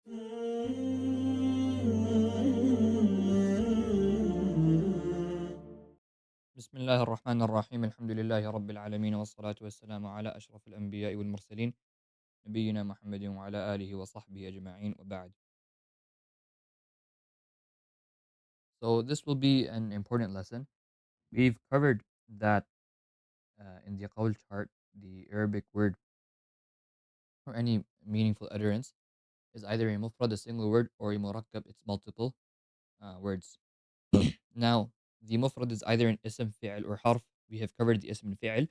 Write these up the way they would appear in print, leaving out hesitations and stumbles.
بسم الله الرحمن الرحيم الحمد لله رب العالمين والصلاة والسلام على أشرف الأنبياء والمرسلين نبينا محمد وعلى آله وصحبه أجمعين وبعد. So this will be an important lesson. We've covered that in the qawl chart, the Arabic word or any meaningful utterance is either a mufrad, a single word, or a murakkab, it's multiple words. Now, the mufrad is either an ism, fi'l, or harf. We have covered the ism and fi'l.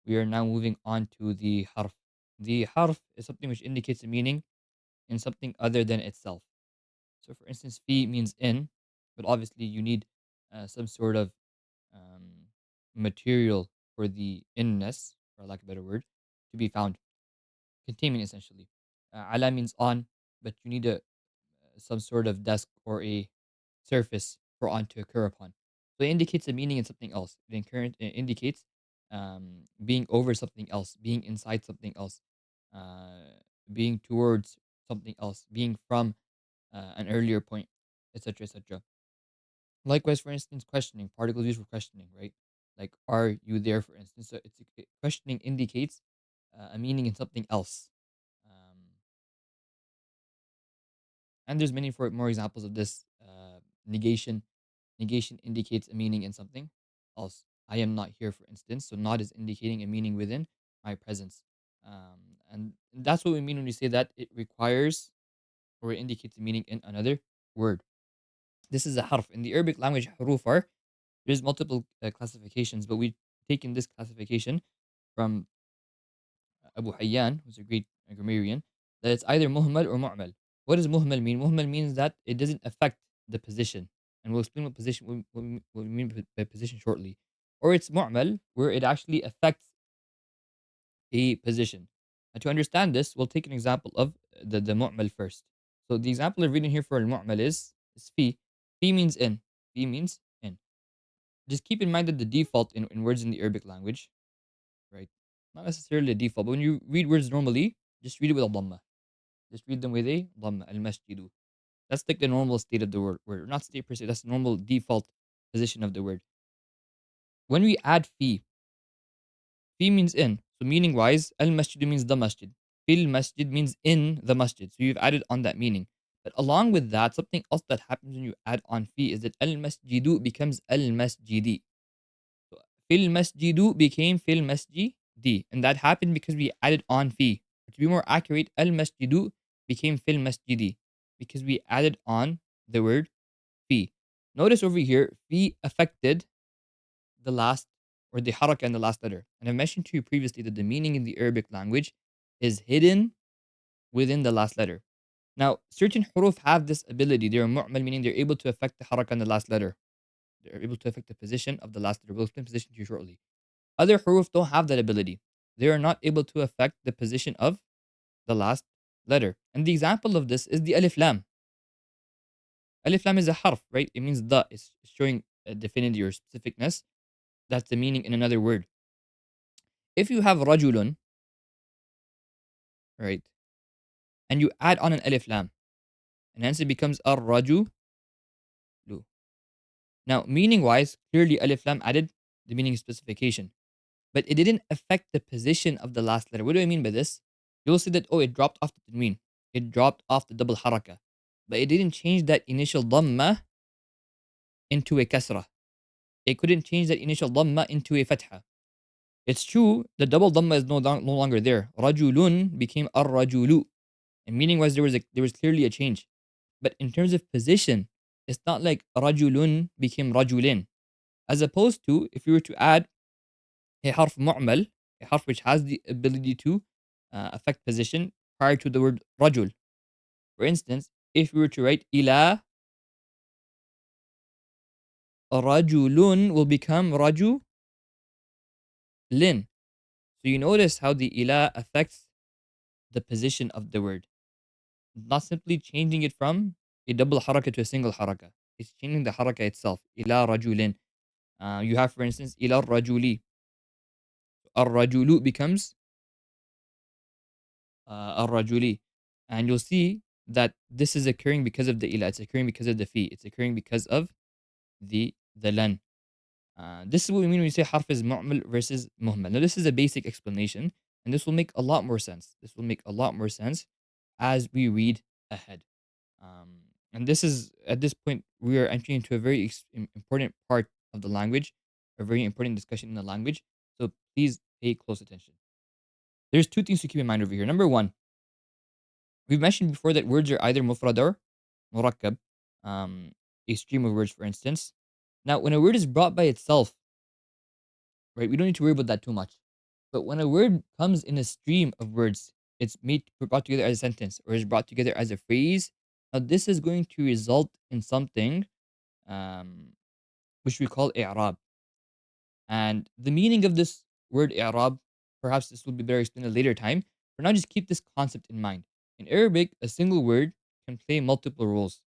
We are now moving on to the harf. The harf is something which indicates a meaning in something other than itself. So, for instance, fi means in, but obviously you need some sort of um, material for the inness, for lack of a better word, to be found, containment essentially. Ala means on, but you need some sort of desk or a surface for on to occur upon. So it indicates a meaning in something else. It indicates being over something else, being inside something else, being towards something else, being from an earlier point, etc., etc. Likewise, for instance, questioning, particles used for questioning, right? Like, are you there, for instance? So questioning indicates a meaning in something else. Um, and there's many more examples of this. Negation. Negation indicates a meaning in something else. I am not here, for instance. So not is indicating a meaning within my presence. And that's what we mean when we say that it requires or it indicates a meaning in another word. This is a harf. In the Arabic language, huruf are, there's multiple classifications, but we've taken this classification from Abu Hayyan, who's a great grammarian, that it's either muhmal or mu'mal. What does muhmal mean? Muhmal means that it doesn't affect the position. And we'll explain what we mean by position shortly. Or it's mu'mal, where it actually affects a position. And to understand this, we'll take an example of the mu'mal first. So the example of reading here for al-mu'mal is fi. Fi means in. Fi means in. Just keep in mind that the default in words in the Arabic language, right? Not necessarily a default, but when you read words normally, just read it with a dhamma. Just read them with a dhamma. Al masjidu. That's like the normal state of the word. Not state per se, that's the normal default position of the word. When we add fi means in. So meaning wise, al masjidu means the masjid. Fil masjid means in the masjid. So you've added on that meaning. But along with that, something else that happens when you add on fi is that al masjidu becomes al masjidi. So fil masjidu became fil masjidi. And that happened because we added on fi. To be more accurate, al masjidu became fil masjidi because we added on the word fi. Notice over here, fi affected the last or the haraka in the last letter. And I mentioned to you previously that the meaning in the Arabic language is hidden within the last letter. Now, certain huruf have this ability. They're mu'mal, meaning they're able to affect the haraka in the last letter. They're able to affect the position of the last letter. We'll explain position to you shortly. Other huruf don't have that ability. They are not able to affect the position of the last letter. And the example of this is the alif lam. Alif lam is a harf, right? It means the. It's showing a definity or specificness. That's the meaning in another word. If you have rajulun, right, and you add on an alif lam, and hence it becomes ar-rajulu. Now, meaning wise, clearly alif lam added the meaning specification, but it didn't affect the position of the last letter. What do I mean by this? You'll see that, oh, it dropped off the tanween. It dropped off the double haraka, but it didn't change that initial dhamma into a kasra. It couldn't change that initial dhamma into a fatha. It's true, the double dhamma is no longer there. Rajulun became ar-rajulu. And meaning wise, there was clearly a change. But in terms of position, it's not like rajulun became rajulin. As opposed to if you were to add a harf mu'mal, a harf which has the ability to affect position prior to the word rajul. For instance, if we were to write ila, rajulun will become rajulin. So you notice how the ila affects the position of the word. Not simply changing it from a double haraka to a single haraka. It's changing the haraka itself. Ila rajulin. You have, for instance, ila rajuli. Ar-rajulu becomes ar-rajuli. And you'll see that this is occurring because of the ila, it's occurring because of the fi, it's occurring because of the lan. This is what we mean when we say harf is mu'mal versus muhmal. Now, this is a basic explanation, and this will make a lot more sense. This will make a lot more sense as we read ahead. And this is, at this point, we are entering into a very important part of the language, a very important discussion in the language. So please pay close attention. There's two things to keep in mind over here. Number one, we've mentioned before that words are either mufrad or murakkab, um, a stream of words, for instance. Now, when a word is brought by itself, right, we don't need to worry about that too much. But when a word comes in a stream of words, it's made brought together as a sentence or is brought together as a phrase. Now, this is going to result in something um, which we call i'rab. And the meaning of this word i'rab, perhaps this will be better explained at a later time. For now, just keep this concept in mind. In Arabic, a single word can play multiple roles.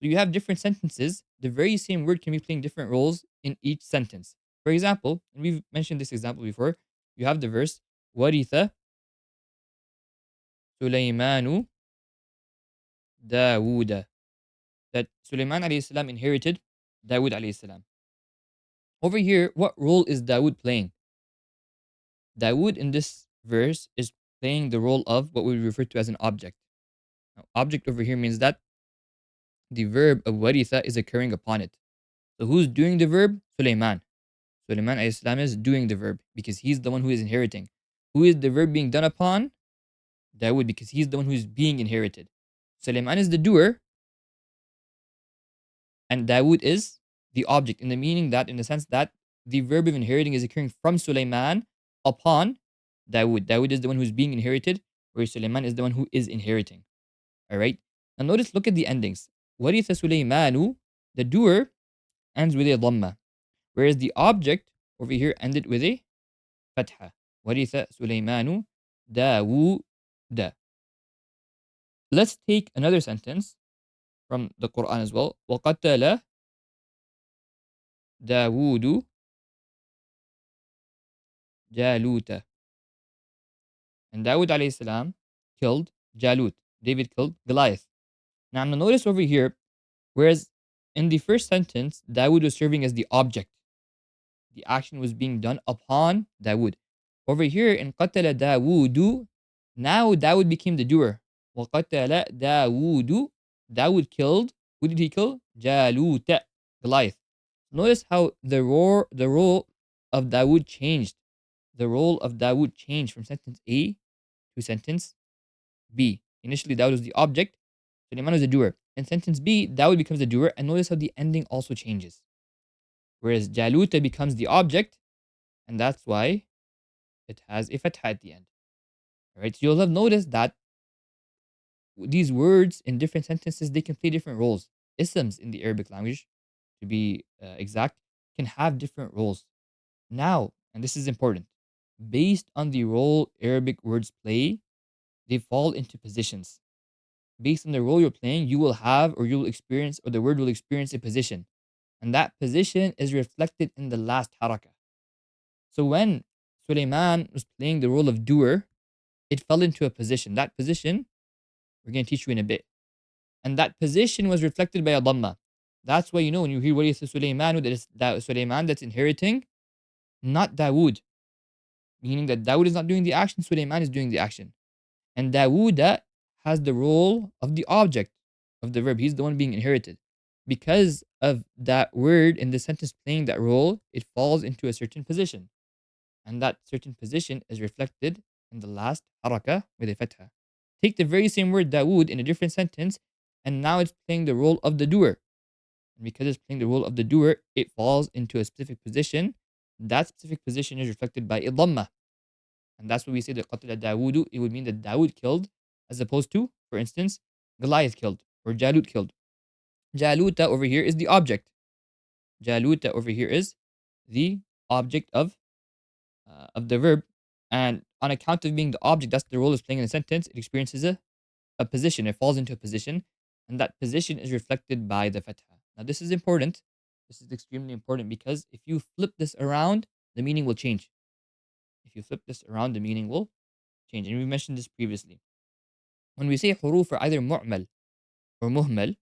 So you have different sentences. The very same word can be playing different roles in each sentence. For example, and we've mentioned this example before, you have the verse waritha Sulaymanu Dawuda. That Sulaiman alayhi salam inherited Dawood alayhi salam. Over here, what role is Dawood playing? Dawood in this verse is playing the role of what we refer to as an object. Now, object over here means that the verb of waritha is occurring upon it. So who's doing the verb? Sulaiman. Sulaiman alayhi salam is doing the verb because he's the one who is inheriting. Who is the verb being done upon? Dawood, because he's the one who is being inherited. Sulaiman is the doer and Dawood is the object, in the meaning that, in the sense that the verb of inheriting is occurring from Sulaiman upon Dawood. Dawood is the one who's being inherited, whereas Sulaiman is the one who is inheriting. All right. Now notice, look at the endings. Waritha Sulaymanu, the doer, ends with a dhamma, whereas the object over here ended with a fatha. Waritha Sulaymanu Dawood. Let's take another sentence from the Quran as well. وَقَتَلَ دَاوُودُ جَالُوتَ. And Dawood alayhi salam killed Jalut. David killed Goliath. Now I'm going to notice over here, whereas in the first sentence, Dawood was serving as the object. The action was being done upon Dawood. Over here in قَتَلَ دَاوُودُ, now Dawood became the doer. وَقَتَلَ دَاوُودُ, Dawood killed, who did he kill? Jalut, Goliath. Notice how the role of Dawood changed. The role of Dawood changed from sentence A to sentence B. Initially, Dawood was the object, Suleiman was the doer. In sentence B, Dawood becomes the doer, and notice how the ending also changes. Whereas Jaluta becomes the object, and that's why it has a fatha at the end. All right, so you'll have noticed that these words in different sentences, they can play different roles. Isms in the Arabic language, to be exact, can have different roles. Now, and this is important, based on the role Arabic words play, they fall into positions. Based on the role you're playing, you will have, or you'll experience, or the word will experience a position. And that position is reflected in the last harakah. So when Suleiman was playing the role of doer, it fell into a position. That position, we're going to teach you in a bit. And that position was reflected by a dhamma. That's why, when you hear Waliyah Suleiman, that is that Suleiman that's inheriting, not Dawood. Meaning that Dawood is not doing the action, Suleiman is doing the action. And Dawuda has the role of the object of the verb. He's the one being inherited. Because of that word in the sentence playing that role, it falls into a certain position. And that certain position is reflected in the last harakah with a fatha. Take the very same word Dawood in a different sentence, and now it's playing the role of the doer. And because it's playing the role of the doer, it falls into a specific position. That specific position is reflected by a dhamma. And that's what we say that qatala Dawudu, it would mean that Dawood killed, as opposed to, for instance, Goliath killed or Jalut killed. Jaluta over here is the object. Jaluta over here is the object of the verb. And on account of being the object, that's the role it's playing in a sentence, it experiences a position. It falls into a position. And that position is reflected by the fatha. Now, this is important. This is extremely important because if you flip this around, the meaning will change. If you flip this around, the meaning will change. And we mentioned this previously. When we say huruf are either mu'mal or muhmal,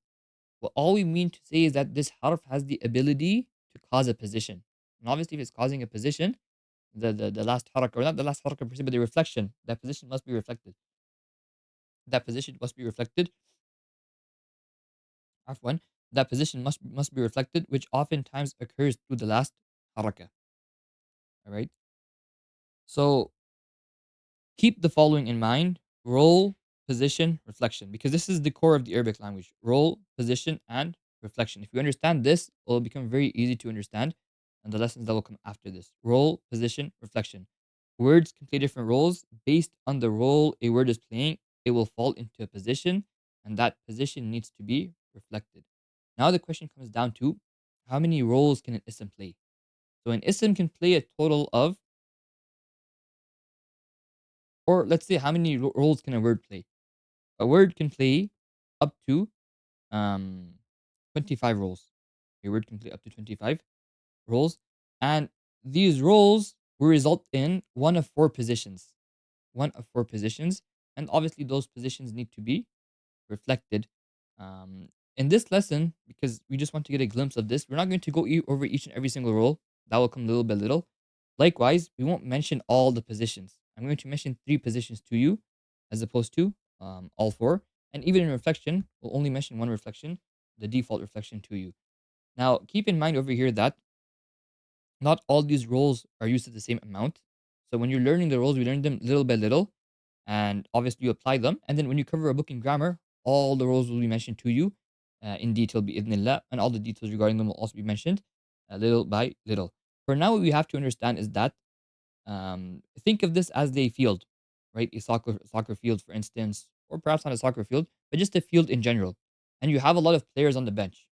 well, all we mean to say is that this harf has the ability to cause a position. And obviously, if it's causing a position, the last harakah, or not the last harakah per se, but the reflection, that position must be reflected. That position must be reflected. Afwan, that position must be reflected, which oftentimes occurs through the last harakah. All right. So keep the following in mind: role, position, reflection, because this is the core of the Arabic language. Role, position, and reflection. If you understand this, it will become very easy to understand, and the lessons that will come after this. Role, position, reflection. Words can play different roles based on the role a word is playing. It will fall into a position, and that position needs to be reflected. Now the question comes down to how many roles can an ism play? So an ism can play a total of, or let's say, how many roles can a word play? A word can play up to um 25 roles. A word can play up to 25 roles, and these roles will result in one of four positions. One of four positions, and obviously those positions need to be reflected. Um, in this lesson, because we just want to get a glimpse of this, we're not going to go over each and every single role. That will come little by little. Likewise, we won't mention all the positions. I'm going to mention three positions to you, as opposed to all four. And even in reflection, we'll only mention one reflection, the default reflection to you. Now, keep in mind over here that not all these roles are used at the same amount. So when you're learning the roles, we learn them little by little, and obviously you apply them. And then when you cover a book in grammar, all the roles will be mentioned to you in detail, bi'idhnillah, and all the details regarding them will also be mentioned little by little. For now, what we have to understand is that think of this as a field, right? A soccer field, for instance, or perhaps not a soccer field, but just a field in general. And you have a lot of players on the bench,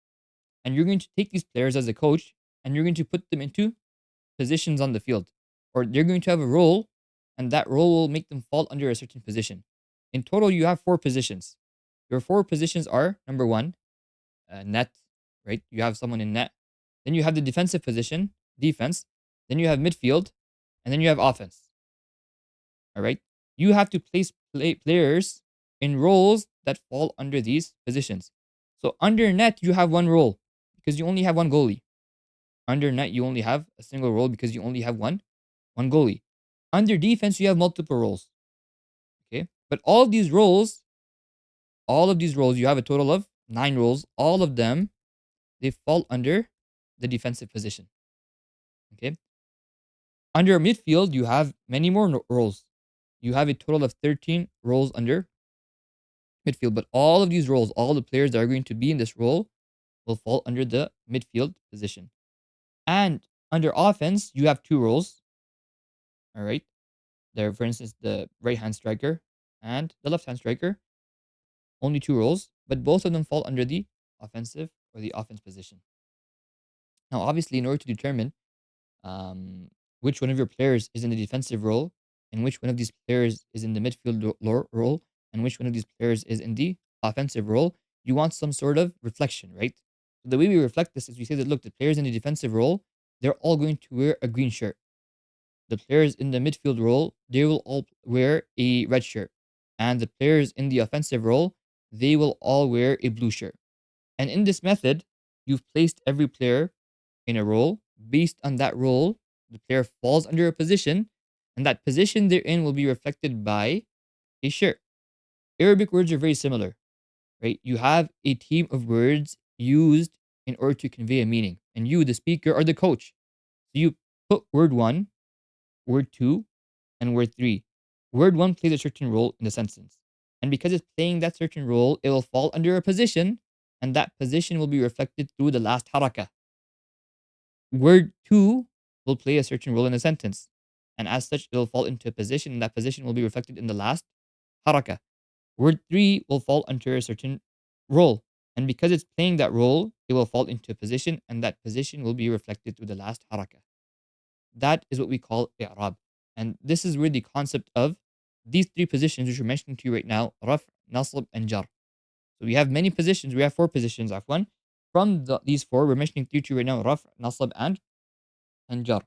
and you're going to take these players as a coach, and you're going to put them into positions on the field, or they're going to have a role, and that role will make them fall under a certain position. In total, you have four positions. Your four positions are number one, net, right? You have someone in net. Then you have the defensive position, defense. Then you have midfield, and then you have offense. All right. You have to place players in roles that fall under these positions. So under net, you have one role because you only have one goalie. Under net, you only have a single role because you only have one goalie. Under defense, you have multiple roles. Okay. But all of these roles, you have a total of nine roles. All of them, they fall under the defensive position. Okay. Under midfield, you have many more roles. You have a total of 13 roles under midfield. But all of these roles, all the players that are going to be in this role will fall under the midfield position. And under offense, you have two roles. All right. There, for instance, the right hand striker and the left hand striker, only two roles, but both of them fall under the offensive or the offense position. Now, obviously, in order to determine um, which one of your players is in the defensive role and which one of these players is in the midfield role and which one of these players is in the offensive role, you want some sort of reflection, right? So the way we reflect this is we say that, look, the players in the defensive role, they're all going to wear a green shirt. The players in the midfield role, they will all wear a red shirt. And the players in the offensive role, they will all wear a blue shirt. And in this method, you've placed every player in a role. Based on that role, the player falls under a position, and that position they're in will be reflected by a shirt. Arabic words are very similar, right? You have a team of words used in order to convey a meaning, and you, the speaker, are the coach. So you put word one, word two, and word three. Word one plays a certain role in the sentence. And because it's playing that certain role, it will fall under a position, and that position will be reflected through the last harakah. Word two will play a certain role in a sentence. And as such, it will fall into a position, and that position will be reflected in the last harakah. Word three will fall under a certain role. And because it's playing that role, it will fall into a position, and that position will be reflected through the last harakah. That is what we call i'rab. And this is where the concept of these three positions, which we're mentioning to you right now, raf, nasb, and jar. So we have many positions. We have four positions, afwan. From these four, we're mentioning three to you right now, raf, nasb, and jar.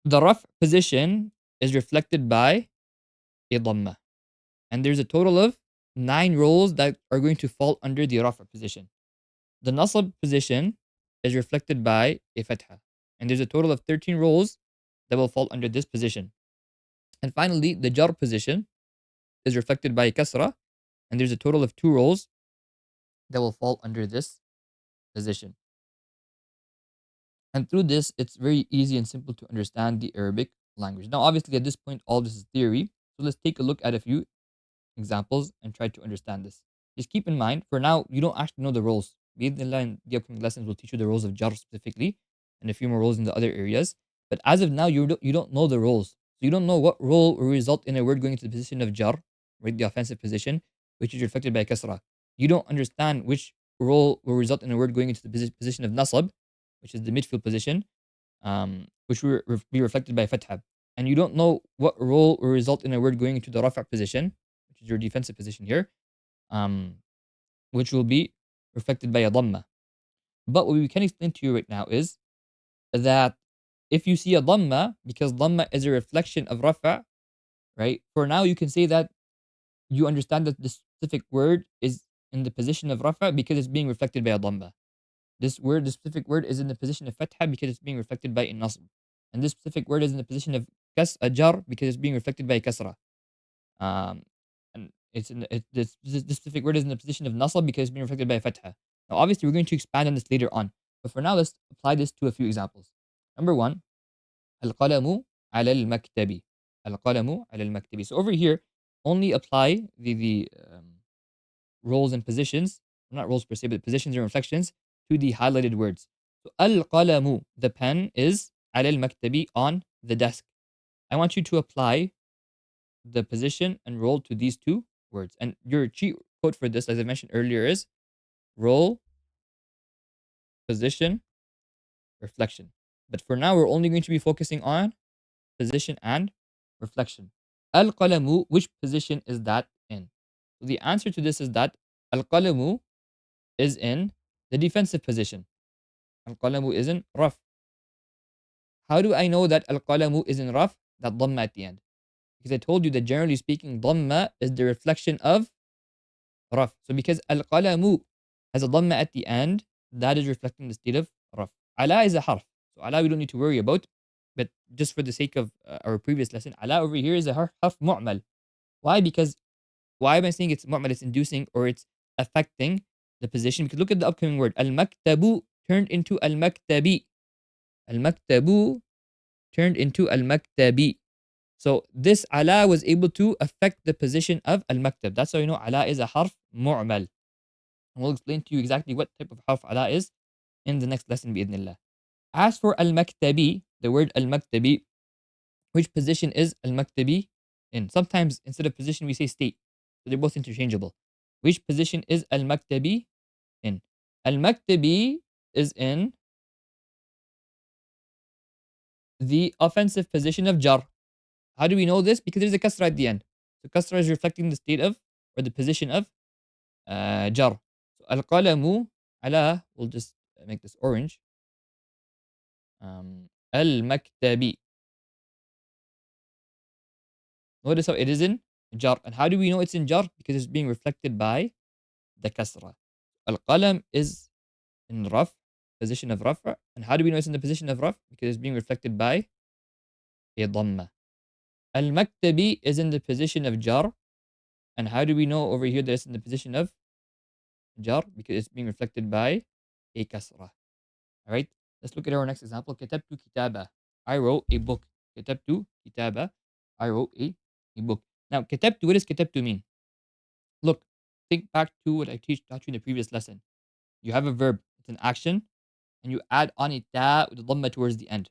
The raf position is reflected by a dhamma. And there's a total of 9 roles that are going to fall under the rafa position. The nasab position is reflected by a fatha. And there's a total of 13 roles that will fall under this position. And finally, the jar position is reflected by a kasra. And there's a total of 2 roles that will fall under this position. And through this, it's very easy and simple to understand the Arabic language. Now, obviously, at this point, all this is theory. So let's take a look at a few examples and try to understand this. Just keep in mind, for now, you don't actually know the roles. Bismillah, in the upcoming lessons, will teach you the roles of jar specifically and a few more roles in the other areas. But as of now, you don't know the roles. So you don't know what role will result in a word going into the position of jar, right, the offensive position, which is reflected by kasra. You don't understand which role will result in a word going into the position of nasab, which is the midfield position, which will be reflected by fatha. And you don't know what role will result in a word going into the rafa position, which is your defensive position here, um, which will be reflected by a dhamma. But what we can explain to you right now is that if you see a dhamma, because dhamma is a reflection of rafa, right? For now, you can say that you understand that the specific word is in the position of rafa because it's being reflected by a dhamma. This specific word is in the position of fatha because it's being reflected by a nasb. And this specific word is in the position of a jar because it's being reflected by a kasra. Um, and it's in the, this specific word is in the position of nasab because it's being reflected by a fatha. Now, obviously, we're going to expand on this later on. But for now, let's apply this to a few examples. Number one, القلم على المكتب. القلم على المكتب. So over here, only apply the roles and positions, not roles per se, but positions and reflections to the highlighted words. So القلم, the pen, is على المكتب, on the desk. I want you to apply the position and role to these two words. And your cheat code for this, as I mentioned earlier, is role, position, reflection. But for now, we're only going to be focusing on position and reflection. Al qalamu, which position is that in? So the answer to this is that al qalamu is in the defensive position. Al qalamu is in raf. How do I know that al qalamu is in raf? That dhamma at the end. Because I told you that generally speaking, dhamma is the reflection of raf. So because al-qalamu has a dhamma at the end, that is reflecting the state of raf. Ala is a harf. So ala we don't need to worry about. But just for the sake of our previous lesson, ala over here is a harf mu'mal. Why? Because why am I saying it's mu'mal? It's inducing or it's affecting the position. Because look at the upcoming word. Al-maktabu turned into al-maktabi. Al-maktabu turned into al-maktabi. So this ala was able to affect the position of al-maktab. That's how you know ala is a harf mu'mal. And we'll explain to you exactly what type of harf ala is in the next lesson bi'idhnillah. As for al-maktabi, the word al-maktabi, which position is al-maktabi in? Sometimes instead of position we say state. So they're both interchangeable. Which position is al-maktabi in? Al-maktabi is in the offensive position of jar. How do we know this? Because there's a kasra at the end. So kasra is reflecting the state of or the position of jar. So al-qalamu ala, we'll just make this orange. Al-maktabi. Notice how it is in jar. And how do we know it's in jar? Because it's being reflected by the kasra. Al-qalam is in raf, position of rafa. And how do we know it's in the position of raf? Because it's being reflected by a dhamma. Al-maktabi is in the position of jar. And how do we know over here that it's in the position of jar? Because it's being reflected by a kasra. All right. Let's look at our next example. كتبت كتابة. I wrote a book. كتبت كتابة. I wrote a book. Now, كتبت, what does كتبت mean? Look, think back to what I taught you in the previous lesson. You have a verb, it's an action, and you add on a ta with a dhamma towards the end.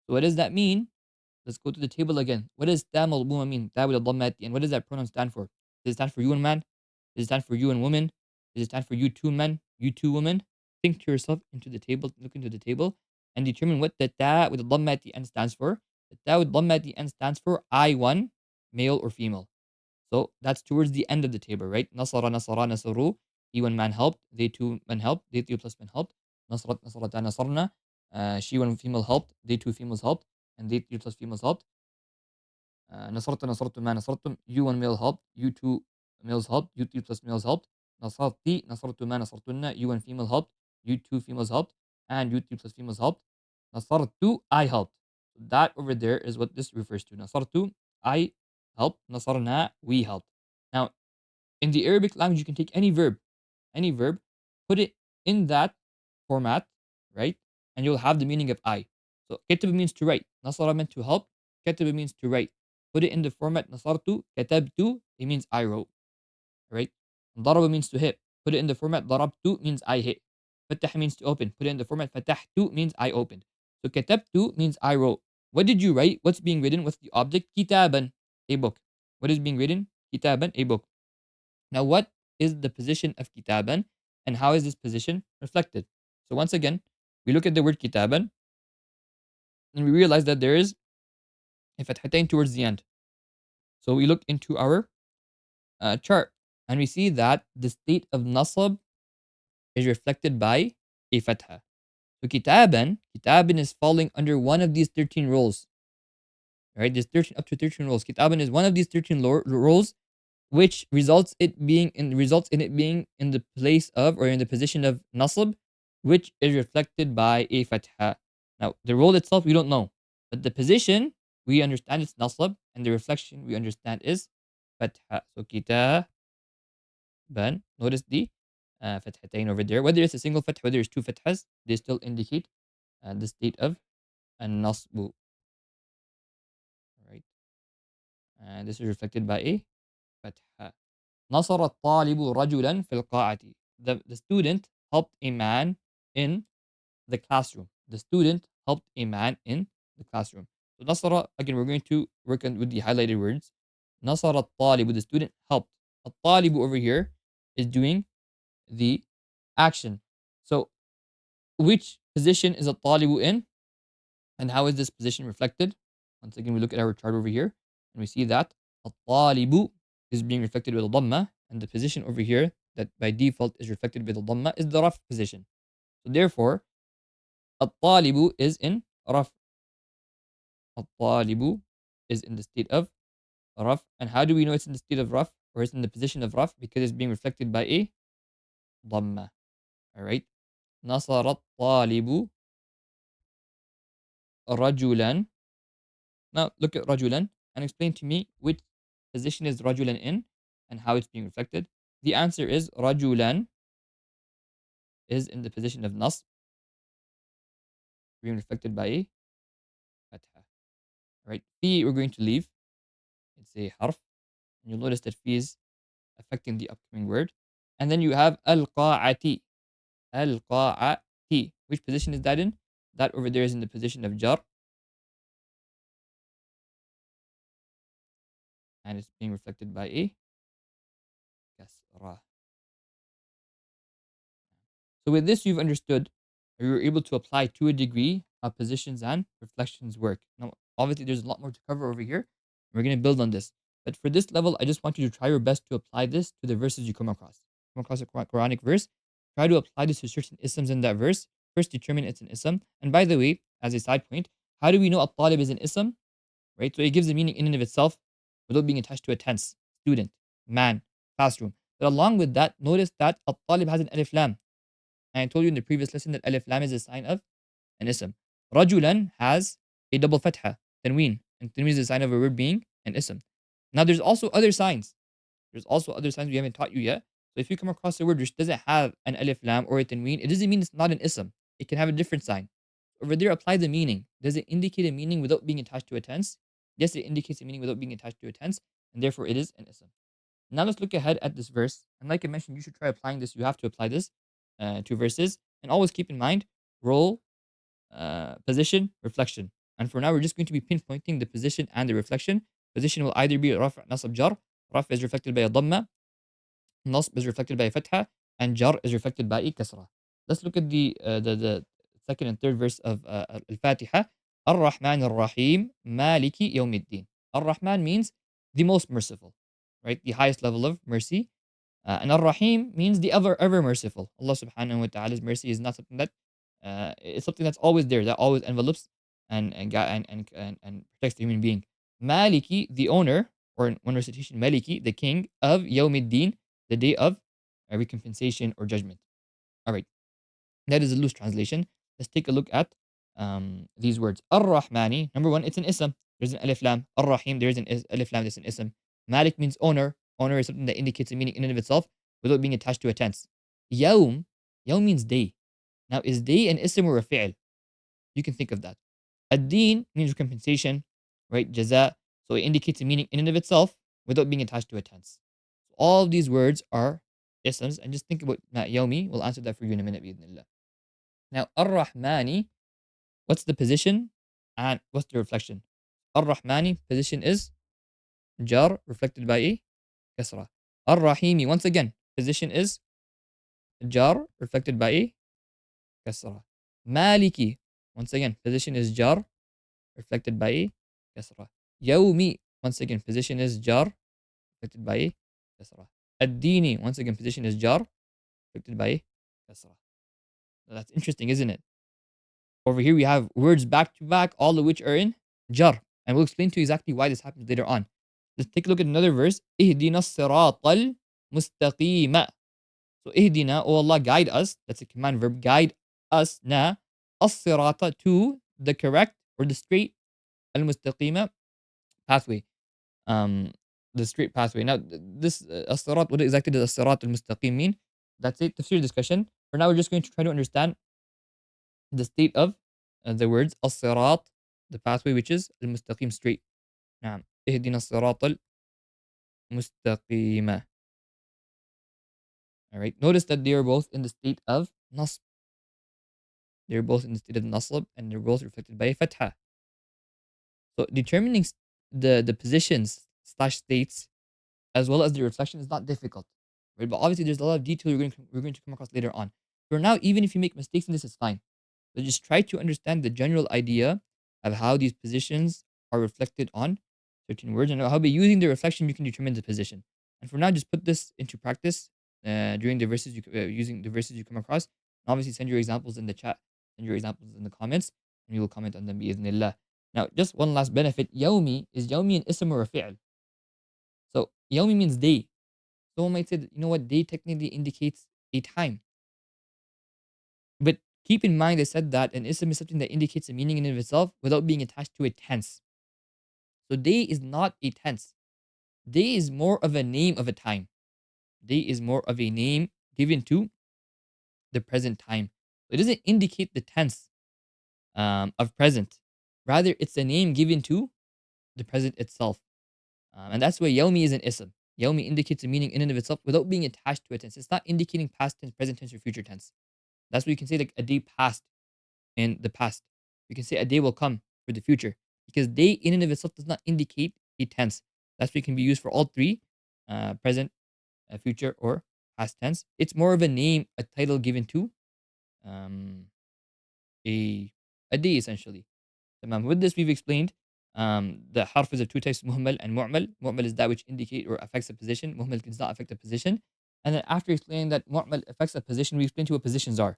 So what does that mean? Let's go to the table again. What does ta malbuma mean? Ta with a dhamma at the end. What does that pronoun stand for? Does it stand for you and man? Does it stand for you and woman? Does it stand for you two men? You two women? Think to yourself into the table, look into the table, and determine what the ta with the dhamma at the end stands for. The ta with dhamma at the end stands for I one, male or female. So that's towards the end of the table, right? Nasara, nasara, nasaru. He one man helped. They two men helped. They two plus men helped. Nasrat, nasarata, nasarna. She one female helped. They two females helped. And they three plus females helped. نصرت نصرت ما نصرتم. You one male helped. You two males helped. You three plus males helped. نصرتي نصرت ما نصرتن. You one female helped. You two females helped. And you three plus females helped. نصرت I helped. That over there is what this refers to. نصرت I helped. نصرنا we helped. Now, in the Arabic language, you can take any verb, put it in that format, right? And you'll have the meaning of I. So كتب means to write. نصر meant to help. كتب means to write. Put it in the format نصرت كتبت. It means I wrote, right? ضرب means to hit. Put it in the format ضربت means I hit. فتح means to open. Put it in the format فتحت means I opened. So كتبت means I wrote. What did you write? What's being written? What's the object? كتابا, a book. What is being written? كتابا, a book. Now, what is the position of kitaban and how is this position reflected? So, once again, we look at the word kitaban and we realize that there is a fathatain towards the end. So, we look into our chart and we see that the state of nasab is reflected by a fatha. So, kitaban is falling under one of these 13 roles. Right? There's 13 up to 13 roles. Kitaban is one of these 13 roles which results in it being in the place of or in the position of nasab, which is reflected by a fatha. Now, the role itself we don't know, but the position we understand it's nasab, and the reflection we understand is fatha. So kitaban. Notice the fathatain over there. Whether it's a single fatha, whether it's two fathas, they still indicate the state of an nasbu. Right, and this is reflected by a fatha. نصر الطالب رجلا في القاعة. The student helped a man in the classroom. The student helped a man in the classroom. So نصر, again, we're going to work on with the highlighted words. نصر الطالب, the student helped. الطالب over here is doing the action. So which position is الطالب in? And how is this position reflected? Once again, we look at our chart over here and we see that الطالب is being reflected with a dhamma, and the position over here that by default is reflected with a dhamma is the raf position. So therefore, الطالب is in raf. الطالب is in the state of raf. And how do we know it's in the state of raf or it's in the position of raf? Because it's being reflected by a dhamma. All right. نصر الطالب رجلا. Now look at rajulan and explain to me which position is rajulan in and how it's being reflected. The answer is rajulan is in the position of nas, being reflected by a fatha. Right? Fi we're going to leave. It's a harf. And you'll notice that fi is affecting the upcoming word. And then you have al-qa'ati. Al-qa'ati. Which position is that in? That over there is in the position of jar. And it's being reflected by a kasra. So with this, you've understood, or you're able to apply to a degree how positions and reflections work. Now, obviously, there's a lot more to cover over here. We're going to build on this. But for this level, I just want you to try your best to apply this to the verses you come across. Come across a Quranic verse, try to apply this to certain isms in that verse. First, determine it's an ism. And by the way, as a side point, how do we know at-talib is an ism? Right? So it gives a meaning in and of itself without being attached to a tense, student, man, classroom. But along with that, notice that at-talib has an alif lam. And I told you in the previous lesson that alif lam is a sign of an ism. Rajulan has a double fatha, tanween, and tanween is a sign of a word being an ism. Now there's also other signs. There's also other signs we haven't taught you yet. So if you come across a word which doesn't have an alif lam or a tanween, it doesn't mean it's not an ism. It can have a different sign. Over there, apply the meaning. Does it indicate a meaning without being attached to a tense? Yes, it indicates a meaning without being attached to a tense, and therefore it is an ism. Now let's look ahead at this verse. And like I mentioned, you should try applying this. You have to apply this to verses. And always keep in mind role, position, reflection. And for now, we're just going to be pinpointing the position and the reflection. Position will either be raf, nasab, jar. Raf is reflected by a dhamma. Nasb is reflected by a fatha. And jar is reflected by a kasra. Let's look at the second and third verse of Al-Fatiha. Ar-Rahman ar-Rahim, Maliki yawmiddin. Ar-Rahman means the most merciful, right? The highest level of mercy. And Ar-Rahim means the ever merciful. Allah subhanahu wa ta'ala's mercy is not something that it's something that's always there, that always envelopes and protects the human being. Maliki, the owner, or in one recitation, Maliki, the king of Yawmiddin, the day of recompensation or judgment. All right, that is a loose translation. Let's take a look at these words. Ar-Rahmani, number one, it's an ism. There's an alif lam. Ar-Rahim, there is an alif lam, there's an ism. Malik means owner. Owner is something that indicates a meaning in and of itself without being attached to a tense. Yawm, yawm means day. Now, is day an ism or a fi'l? You can think of that. Ad-Din means compensation, right? Jaza. So it indicates a meaning in and of itself without being attached to a tense. All of these words are isms, and just think about Yawmi. We'll answer that for you in a minute, bi'idhnillah. Now, Ar-Rahmani, what's the position and what's the reflection? Ar-Rahmani, position is jar, reflected by a kasra. Ar-Rahimi, once again, position is jar, reflected by a kasra. Maliki, once again, position is jar, reflected by a kasra. Yawmi, once again, position is jar, reflected by a kasra. Ad-Dini, once again, position is jar, reflected by a kasra. That's interesting, isn't it? Over here, we have words back to back, all of which are in jar. And we'll explain to you exactly why this happens later on. Let's take a look at another verse. Ihdina siratal mustaqima. So, ihdina, oh Allah, guide us. That's a command verb. Guide us, na, as-sirata, to the correct or the straight, al-mustaqima, pathway. Um, the straight pathway. Now, this as-sirat, what exactly does as-sirat al-mustaqim mean? That's a tafsir discussion. For now, we're just going to try to understand the state of the words as-sirat, the pathway, which is al-mustaqim, straight. نعم. اهدنا الصراط المستقيم. All right. Notice that they are both in the state of nasb. They're both in the state of nasb, and they're both reflected by a fatha. So determining the positions slash states as well as the reflection is not difficult, right? But obviously, there's a lot of detail we're going to come across later on. For now, even if you make mistakes in this, it's fine. But just try to understand the general idea of how these positions are reflected on certain words, and how by using the reflection you can determine the position. And for now, just put this into practice during the verses using the verses you come across. And obviously, send your examples in the chat, send your examples in the comments, and we will comment on them bi'idhnillah. Now, just one last benefit. Yawmi, is yawmi an ism or a fi'l? So, yawmi means day. Someone might say that, you know what, day technically indicates a time. But keep in mind, I said that an ism is something that indicates a meaning in and of itself without being attached to a tense. So, day is not a tense. Day is more of a name of a time. Day is more of a name given to the present time. It doesn't indicate the tense of present. Rather, it's a name given to the present itself. And that's why Yaumi is an ism. Yaumi indicates a meaning in and of itself without being attached to a tense. It's not indicating past tense, present tense, or future tense. That's why you can say like a day passed in the past. You can say a day will come for the future. Because day in and of itself does not indicate a tense. That's why it can be used for all three, present, future, or past tense. It's more of a name, a title given to um, a, a day essentially. With this, we've explained the harf is of two types, muhmal and mu'mal. Mu'mal is that which indicate or affects a position. Muhmal does not affect a position. And then after explaining that mu'mal affects a position, we explained to what positions are.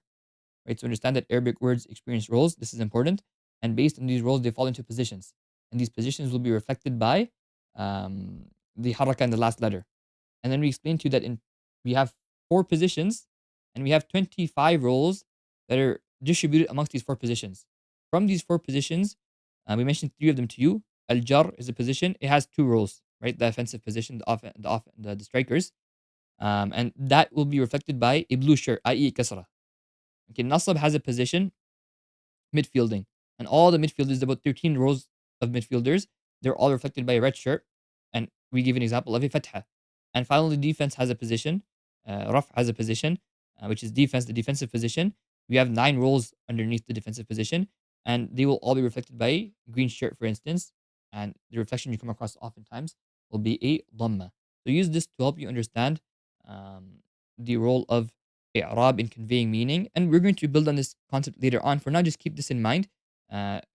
Right? So understand that Arabic words experience roles. This is important. And based on these roles, they fall into positions. And these positions will be reflected by the haraka in the last letter. And then we explained to you that we have four positions and we have 25 roles that are distributed amongst these four positions. From these four positions, we mentioned three of them to you. Al jar is a position. It has two roles, right? The offensive position, the strikers. And that will be reflected by a blue shirt, i.e. kasra. Okay, nasab has a position, midfielding. And all the midfielders, about 13 rows of midfielders, they're all reflected by a red shirt. And we give an example of a fatha. And finally, defense has a position. Raf has a position, which is defense, the defensive position. We have 9 roles underneath the defensive position. And they will all be reflected by a green shirt, for instance. And the reflection you come across oftentimes will be a dhamma. So use this to help you understand the role of i'rab in conveying meaning. And we're going to build on this concept later on. For now, just keep this in mind.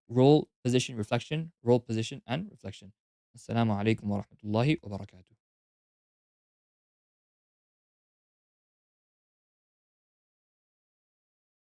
Role, position, reflection, role, position, and reflection. Assalamu alaikum wa rahmatullahi wa barakatuh.